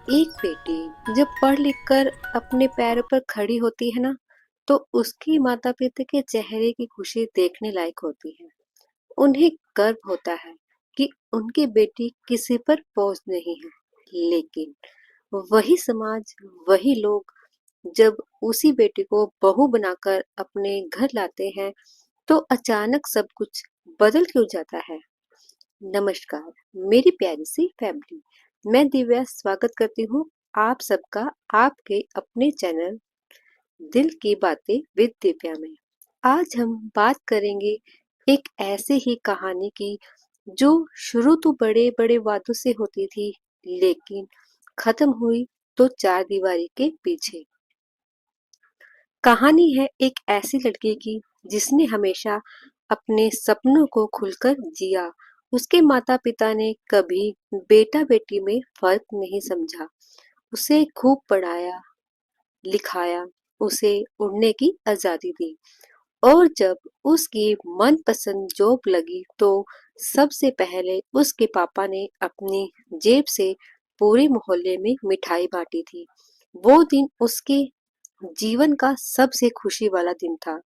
एक बेटी जब पढ़ लिख कर अपने पैरों पर खड़ी होती है ना, तो उसकी माता पिता के चेहरे की खुशी देखने लायक होती है। उन्हें गर्व होता है कि उनकी बेटी किसी पर बोझ नहीं है। लेकिन वही समाज, वही लोग जब उसी बेटी को बहू बनाकर अपने घर लाते हैं, तो अचानक सब कुछ बदल क्यों जाता है। नमस्कार मेरी प्यारी सी फैमिली, मैं दिव्या स्वागत करती हूँ आप सबका आपके अपने चैनल दिल की बातें विद दिव्या में। आज हम बात करेंगे एक ऐसे ही कहानी की जो शुरू तो बड़े बड़े वादों से होती थी, लेकिन खत्म हुई तो चार दीवारी के पीछे। कहानी है एक ऐसी लड़की की जिसने हमेशा अपने सपनों को खुलकर जिया। उसके माता पिता ने कभी बेटा बेटी में फर्क नहीं समझा, उसे खूब पढ़ाया लिखाया, उसे उड़ने की आजादी दी। और जब उसकी मनपसंद जॉब लगी तो सबसे पहले उसके पापा ने अपनी जेब से पूरे मोहल्ले में मिठाई बांटी थी। वो दिन उसके जीवन का सबसे खुशी वाला दिन था।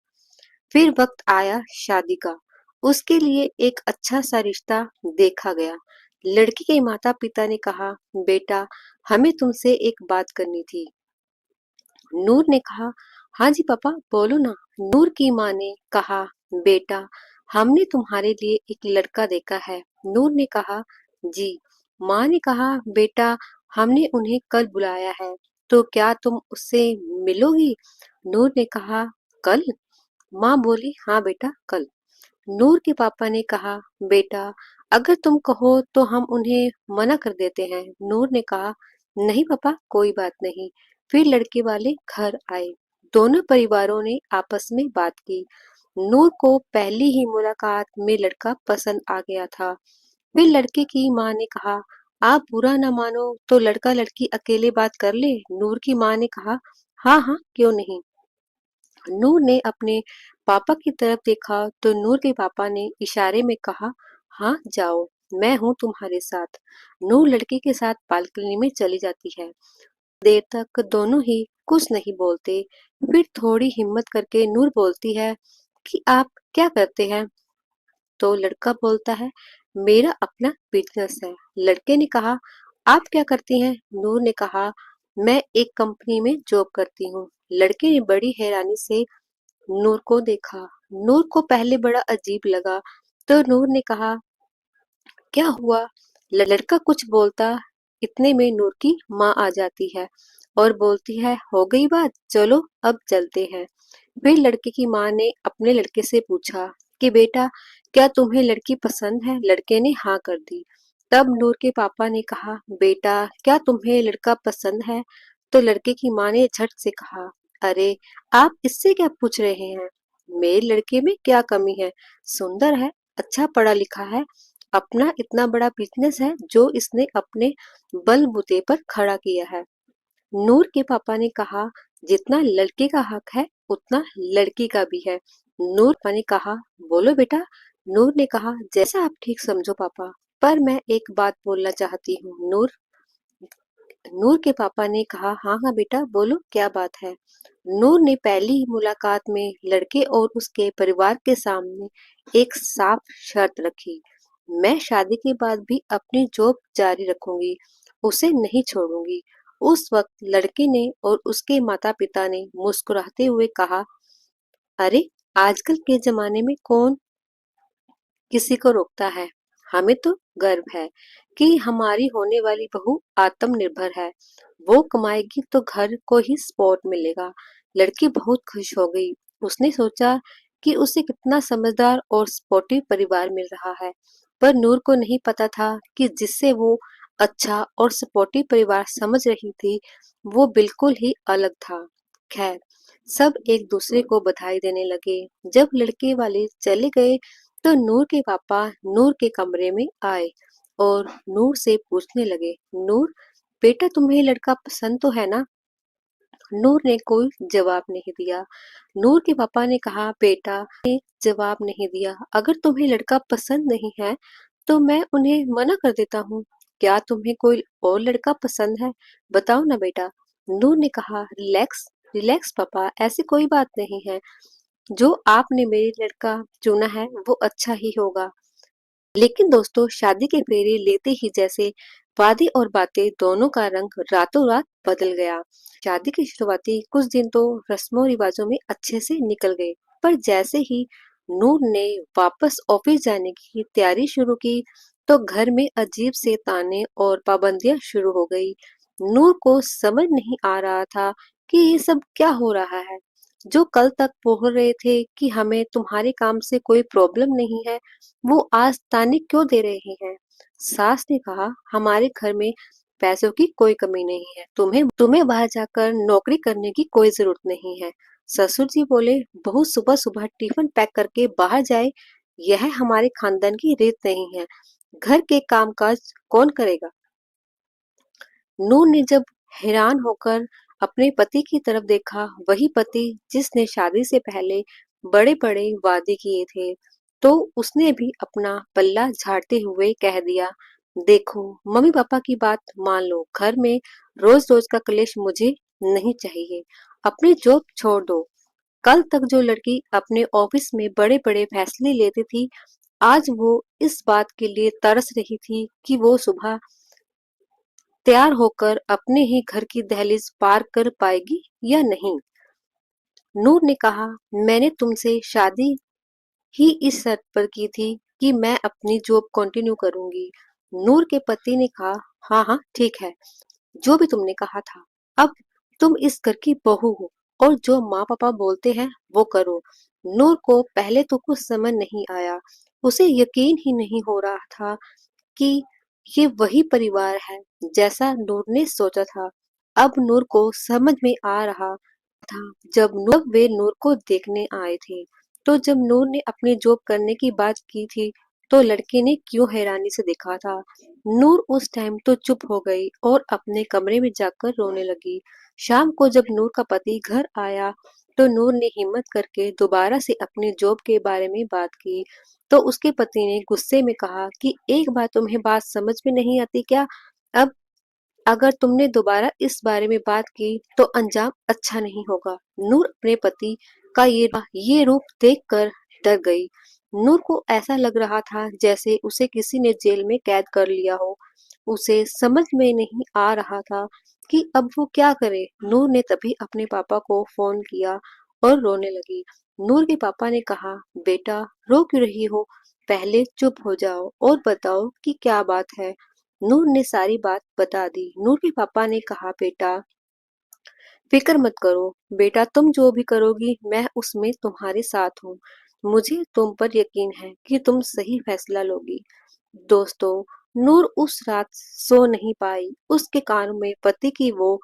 फिर वक्त आया शादी का। उसके लिए एक अच्छा सा रिश्ता देखा गया। लड़की के माता पिता ने कहा, बेटा हमें तुमसे एक बात करनी थी। नूर ने कहा, हाँ जी पापा बोलो ना। नूर की माँ ने कहा, बेटा हमने तुम्हारे लिए एक लड़का देखा है। नूर ने कहा, जी। माँ ने कहा, बेटा हमने उन्हें कल बुलाया है, तो क्या तुम उससे मिलोगी। नूर ने कहा, कल। माँ बोली, हाँ बेटा कल। नूर के पापा ने कहा, बेटा अगर तुम कहो तो हम उन्हें मना कर देते हैं। नूर ने कहा, नहीं पापा कोई बात नहीं। फिर लड़के वाले घर आए। दोनों परिवारों ने आपस में बात की। नूर को पहली ही मुलाकात में लड़का पसंद आ गया था। फिर लड़के की माँ ने कहा, आप बुरा ना मानो तो लड़का लड़की अकेले बात कर ले। नूर की माँ ने कहा, हाँ हाँ क्यों नहीं। नूर ने अपने पापा की तरफ देखा तो नूर के पापा ने इशारे में कहा, हाँ जाओ, मैं हूँ तुम्हारे साथ। नूर लड़के के साथ बालकनी में चली जाती है। देर तक दोनों ही कुछ नहीं बोलते। फिर थोड़ी हिम्मत करके नूर बोलती है कि आप क्या करते हैं। तो लड़का बोलता है, मेरा अपना बिजनेस है। लड़के ने कहा, आप क्या करती हैं। नूर ने कहा, मैं एक कंपनी में जॉब करती हूँ। लड़के ने बड़ी हैरानी से नूर को देखा। नूर को पहले बड़ा अजीब लगा, तो नूर ने कहा, क्या हुआ। लड़का कुछ बोलता, इतने में नूर की माँ आ जाती है और बोलती है, हो गई बात, चलो अब चलते हैं। फिर लड़के की माँ ने अपने लड़के से पूछा कि बेटा क्या तुम्हें लड़की पसंद है। लड़के ने हाँ कर दी। तब नूर के पापा ने कहा, बेटा क्या तुम्हें लड़का पसंद है। तो लड़के की माँ ने झट से कहा, अरे आप इससे क्या पूछ रहे हैं, मेरे लड़के में क्या कमी है। सुंदर है, अच्छा पढ़ा लिखा है, अपना इतना बड़ा बिजनेस है जो इसने अपने बलबूते पर खड़ा किया है। नूर के पापा ने कहा, जितना लड़के का हक है उतना लड़की का भी है। नूर पापा ने कहा, बोलो बेटा। नूर ने कहा, जैसा आप ठीक समझो पापा, पर मैं एक बात बोलना चाहती हूँ। नूर के पापा ने कहा, हाँ हाँ बेटा बोलो क्या बात है। नूर ने पहली ही मुलाकात में लड़के और उसके परिवार के सामने एक साफ शर्त रखी, मैं शादी के बाद भी अपनी जॉब जारी रखूंगी, उसे नहीं छोड़ूंगी। उस वक्त लड़के ने और उसके माता पिता ने मुस्कुराते हुए कहा, अरे आजकल के जमाने में कौन किसी को रोकता है। हमें तो गर्व है कि हमारी होने वाली बहू आत्मनिर्भर है। वो कमाएगी तो घर को ही सपोर्ट मिलेगा। लड़की बहुत खुश हो गई। उसने सोचा कि उसे कितना समझदार और सपोर्टिव परिवार मिल रहा है। पर नूर को नहीं पता था कि जिससे वो अच्छा और सपोर्टिव परिवार समझ रही थी, वो बिल्कुल ही अलग था। खैर, सब एक दूसरे को बधाई देने लगे। जब लड़के वाले चले गए तो नूर के पापा नूर के कमरे में आए और नूर से पूछने लगे, नूर बेटा तुम्हें लड़का पसंद तो है ना। नूर ने कोई जवाब नहीं दिया। नूर के पापा ने कहा, बेटा ने जवाब नहीं दिया, अगर तुम्हें लड़का पसंद नहीं है तो मैं उन्हें मना कर देता हूँ। क्या तुम्हें कोई और लड़का पसंद है? बताओ ना बेटा। नूर ने कहा, रिलैक्स रिलैक्स पापा, ऐसी कोई बात नहीं है। जो आपने मेरी लड़का चुना है वो अच्छा ही होगा। लेकिन दोस्तों, शादी के फेरे लेते ही जैसे वादे और बातें दोनों का रंग रातों रात बदल गया। शादी के शुरुआती कुछ दिन तो रस्मों रिवाजों में अच्छे से निकल गए, पर जैसे ही नूर ने वापस ऑफिस जाने की तैयारी शुरू की, तो घर में अजीब से ताने और पाबंदियां शुरू हो गई। नूर को समझ नहीं आ रहा था कि ये सब क्या हो रहा है। जो कल तक बोल रहे थे कि हमें तुम्हारे काम से कोई प्रॉब्लम नहीं है, वो आज ताने क्यों दे रहे हैं? सास ने कहा, हमारे घर में पैसों की कोई कमी नहीं है, तुम्हें तुम्हें बाहर जाकर नौकरी करने की कोई जरूरत नहीं है। ससुर जी बोले, बहू सुबह सुबह टिफिन पैक करके बाहर जाए, यह हमारे खानदान की रीत नहीं है। घर के कामकाज कौन करेगा? नूर ने जब हैरान होकर अपने पति की तरफ देखा, वही पति जिसने शादी से पहले बड़े बड़े वादे किए थे, तो उसने भी अपना पल्ला झाड़ते हुए कह दिया, देखो मम्मी पापा की बात मान लो, घर में रोज रोज का कलेश मुझे नहीं चाहिए। अपनी जॉब छोड़ दो। कल तक जो लड़की अपने ऑफिस में बड़े बड़े फैसले लेती थी, आज वो इस बात के लिए तरस रही थी कि वो सुबह तैयार होकर अपने ही घर की दहलीज पार कर पाएगी या नहीं। नूर ने कहा, मैंने तुमसे शादी ही इस शर्त पर की थी कि मैं अपनी जॉब कंटिन्यू करूंगी। नूर के पति ने कहा, हाँ हाँ ठीक है, जो भी तुमने कहा था। अब तुम इस घर की बहू हो और जो माँ पापा बोलते हैं वो करो। नूर को पहले तो कुछ समझ नहीं आया। उसे यकीन ही नहीं हो रहा था कि ये वही परिवार है जैसा नूर ने सोचा था। अब नूर को समझ में आ रहा था। जब वे नूर को देखने आए थे, तो जब नूर ने अपनी जॉब करने की बात की थी, तो लड़के ने क्यों हैरानी से देखा था। नूर उस टाइम तो चुप हो गई और अपने कमरे में जाकर रोने लगी। शाम को जब नूर का पति घर आया, तो नूर ने हिम्मत करके दोबारा से अपनी जॉब के बारे में बात की। तो उसके पति ने गुस्से में कहा कि एक बार तुम्हें बात समझ में नहीं आती क्या? अब अगर तुमने दोबारा इस बारे में बात की तो अंजाम अच्छा नहीं होगा। नूर अपने पति का ये रूप देखकर डर गई। नूर को ऐसा लग रहा था जैसे उसे किसी ने जेल में कैद कर लिया हो। उसे समझ में नहीं आ रहा था कि अब वो क्या करे। नूर ने तभी अपने पापा को फोन किया और रोने लगी। नूर के पापा ने कहा, बेटा रो क्यों रही हो? पहले चुप हो जाओ और बताओ कि क्या बात है। नूर ने सारी बात बता दी। नूर के पापा ने कहा, बेटा फिक्र मत करो, बेटा तुम जो भी करोगी मैं उसमें तुम्हारे साथ हूँ। मुझे तुम पर यकीन है कि तुम सही फैसला लोगी। दोस्तों, नूर उस रात सो नहीं पाई। उसके कानों में पति की वो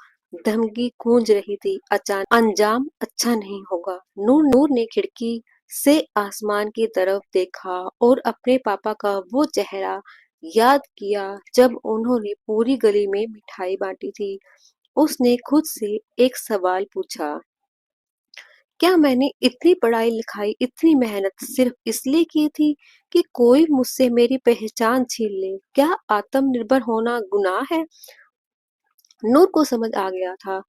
धमकी गूंज रही थी, अचानक अंजाम अच्छा नहीं होगा। नूर ने खिड़की से आसमान की तरफ देखा और अपने पापा का वो चेहरा याद किया जब उन्होंने पूरी गली में मिठाई बांटी थी। उसने खुद से एक सवाल पूछा, क्या मैंने इतनी पढ़ाई लिखाई, इतनी मेहनत सिर्फ इसलिए की थी कि कोई मुझसे मेरी पहचान छीन ले? क्या आत्मनिर्भर होना गुनाह है? नूर को समझ आ गया था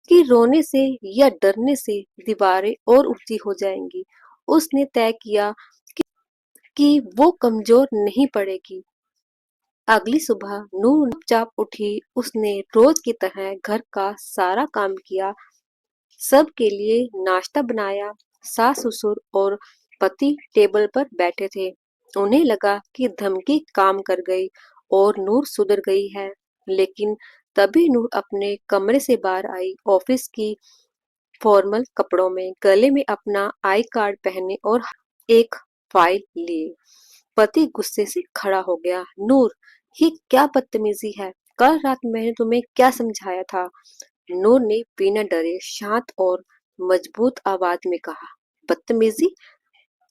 कि रोने से या डरने से दीवारें और ऊंची हो जाएंगी। उसने तय किया कि वो कमजोर नहीं पड़ेगी। अगली सुबह नूर चुपचाप उठी। उसने रोज की तरह घर का सारा काम किया, सबके लिए नाश्ता बनाया। सास ससुर और पति टेबल पर बैठे थे। उन्हें लगा कि धमकी काम कर गई और नूर सुधर गई है। लेकिन तभी नूर अपने कमरे से बाहर आई, ऑफिस की फॉर्मल कपड़ों में, गले में अपना आई कार्ड पहने और एक फाइल लिए। पति गुस्से से खड़ा हो गया। नूर, ये क्या बदतमीजी है? कल रात मैंने तुम्हें क्या समझाया था? नूर ने बिना डरे शांत और मजबूत आवाज में कहा, बदतमीजी?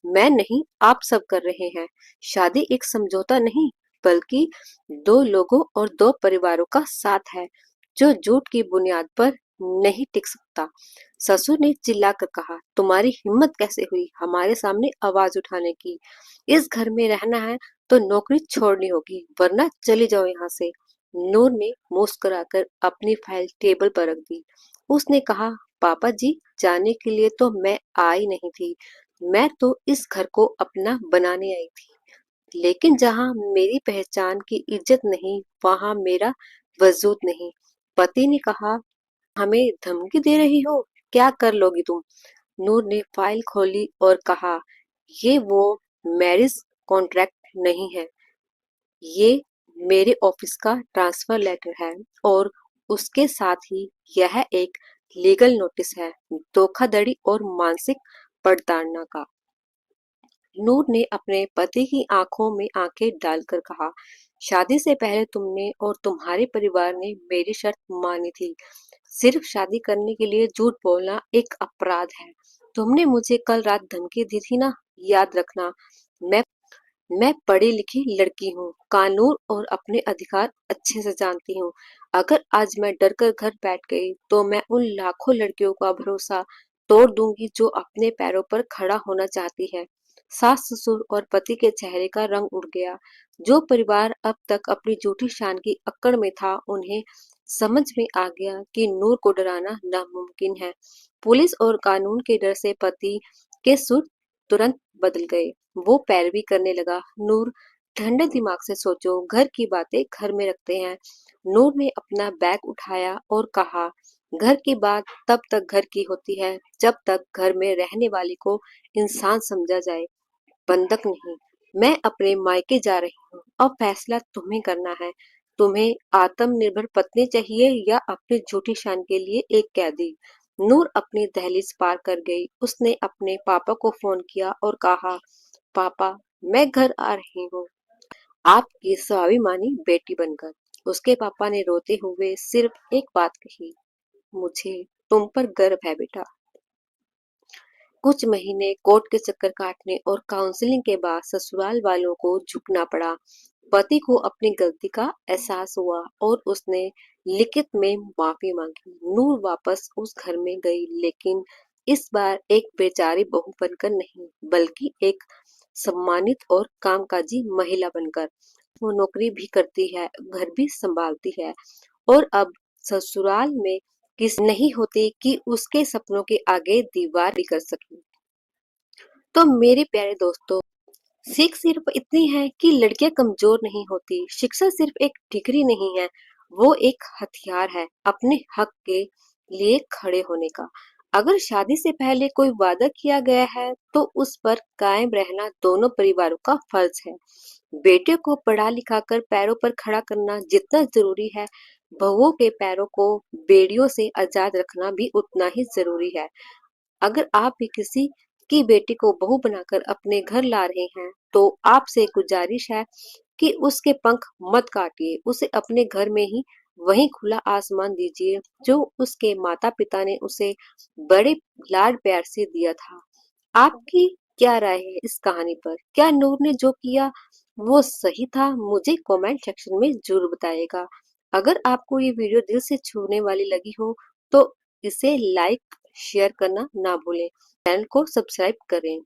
मैं नहीं, आप सब कर रहे हैं। शादी एक समझौता नहीं, बल्कि दो लोगों और दो परिवारों का साथ है, जो झूठ की बुनियाद पर नहीं टिक सकता। ससुर ने चिल्लाकर कहा, तुम्हारी हिम्मत कैसे हुई हमारे सामने आवाज उठाने की? इस घर में रहना है तो नौकरी छोड़नी होगी, वरना चली जाओ यहाँ से। नूर ने मुस्कुराकर अपनी फाइल टेबल पर रख दी। उसने कहा, पापा जी, जाने के लिए तो मैं आई नहीं थी। मैं तो इस घर को अपना बनाने आई थी। लेकिन जहाँ मेरी पहचान की इज्जत नहीं, वहाँ मेरा वजूद नहीं। पति ने कहा, हमें धमकी दे रही हो? क्या कर लोगी तुम? नूर ने फाइल खोली और कहा, ये वो मैरिज कॉन्ट्रैक्ट नहीं है। ये मेरे ऑफिस का ट्रांसफर लेटर है और उसके साथ ही यह एक लीगल नोटिस है, धोखाधड़ी और मानसिक प्रताड़ना का। नूर ने अपने पति की आंखों में आंखें डालकर कहा, शादी से पहले तुमने और तुम्हारे परिवार ने मेरी शर्त मानी थी। सिर्फ शादी करने के लिए झूठ बोलना एक अपराध है। तुमने मुझे कल रात धमकी दी थी ना, याद रखना। मैं मैं पढ़ी लिखी लड़की हूँ, कानून और अपने अधिकार अच्छे से जानती हूँ। अगर आज मैं डर कर घर बैठ गई तो मैं उन लाखों लड़कियों का भरोसा तोड़ दूंगी जो अपने पैरों पर खड़ा होना चाहती है। सास ससुर और पति के चेहरे का रंग उड़ गया। जो परिवार अब तक अपनी झूठी शान की अक्कड़ में था, उन्हें समझ में आ गया कि नूर को डराना नामुमकिन है। पुलिस और कानून के डर से पति के सुर तुरंत बदल गए। वो पैरवी करने लगा, नूर, ठंडे दिमाग से सोचो, घर की बातें घर में रखते हैं। नूर ने अपना बैग उठाया और कहा, घर की बात तब तक घर की होती है जब तक घर में रहने वाली को इंसान समझा जाए, बंधक नहीं। मैं अपने मायके जा रही हूँ। अब फैसला तुम्हें करना है। तुम्हें आत्मनिर्भर पत्नी चाहिए या अपनी झूठी शान के लिए एक कैदी? नूर अपनी दहलीज पार कर गई। उसने अपने पापा को फोन किया और कहा, पापा, मैं घर आ रही हूँ, आपकी स्वाभिमानी बेटी बनकर। उसके पापा ने रोते हुए सिर्फ एक बात कही, मुझे तुम पर गर्व है बेटा। कुछ महीने कोर्ट के चक्कर काटने और काउंसलिंग के बाद ससुराल वालों को झुकना पड़ा। पति को अपनी गलती का एहसास हुआ और उसने लिखित में माफी मांगी। नूर वापस उस घर में गई, लेकिन इस बार एक बेचारी बहू बनकर नहीं, बल्कि एक सम्मानित और कामकाजी महिला बनकर। वो नौकरी भी करती है, घर भी संभालती है और अब ससुराल में किस नहीं होती कि उसके सपनों के आगे दीवार भी कर सके। तो मेरे प्यारे दोस्तों, सीख सिर्फ इतनी है कि लड़कियां कमजोर नहीं होती। शिक्षा सिर्फ एक डिग्री नहीं है, वो एक हथियार है अपने हक के लिए खड़े होने का। अगर शादी से पहले कोई वादा किया गया है तो उस पर कायम रहना दोनों परिवारों का फर्ज है। बेटे को पढ़ा लिखा कर पैरों पर खड़ा करना जितना जरूरी है, बहुओं के पैरों को बेड़ियों से आजाद रखना भी उतना ही जरूरी है। अगर आप भी किसी की बेटी को बहू बनाकर अपने घर ला रहे हैं, तो आपसे गुजारिश है कि उसके पंख मत काटिए, उसे अपने घर में ही वही खुला आसमान दीजिए जो उसके माता पिता ने उसे बड़े लाड प्यार से दिया था। आपकी क्या राय है इस कहानी पर? क्या नूर ने जो किया वो सही था? मुझे कमेंट सेक्शन में जरूर बताइएगा। अगर आपको ये वीडियो दिल से छूने वाली लगी हो तो इसे लाइक शेयर करना ना भूलें। चैनल को सब्सक्राइब करें।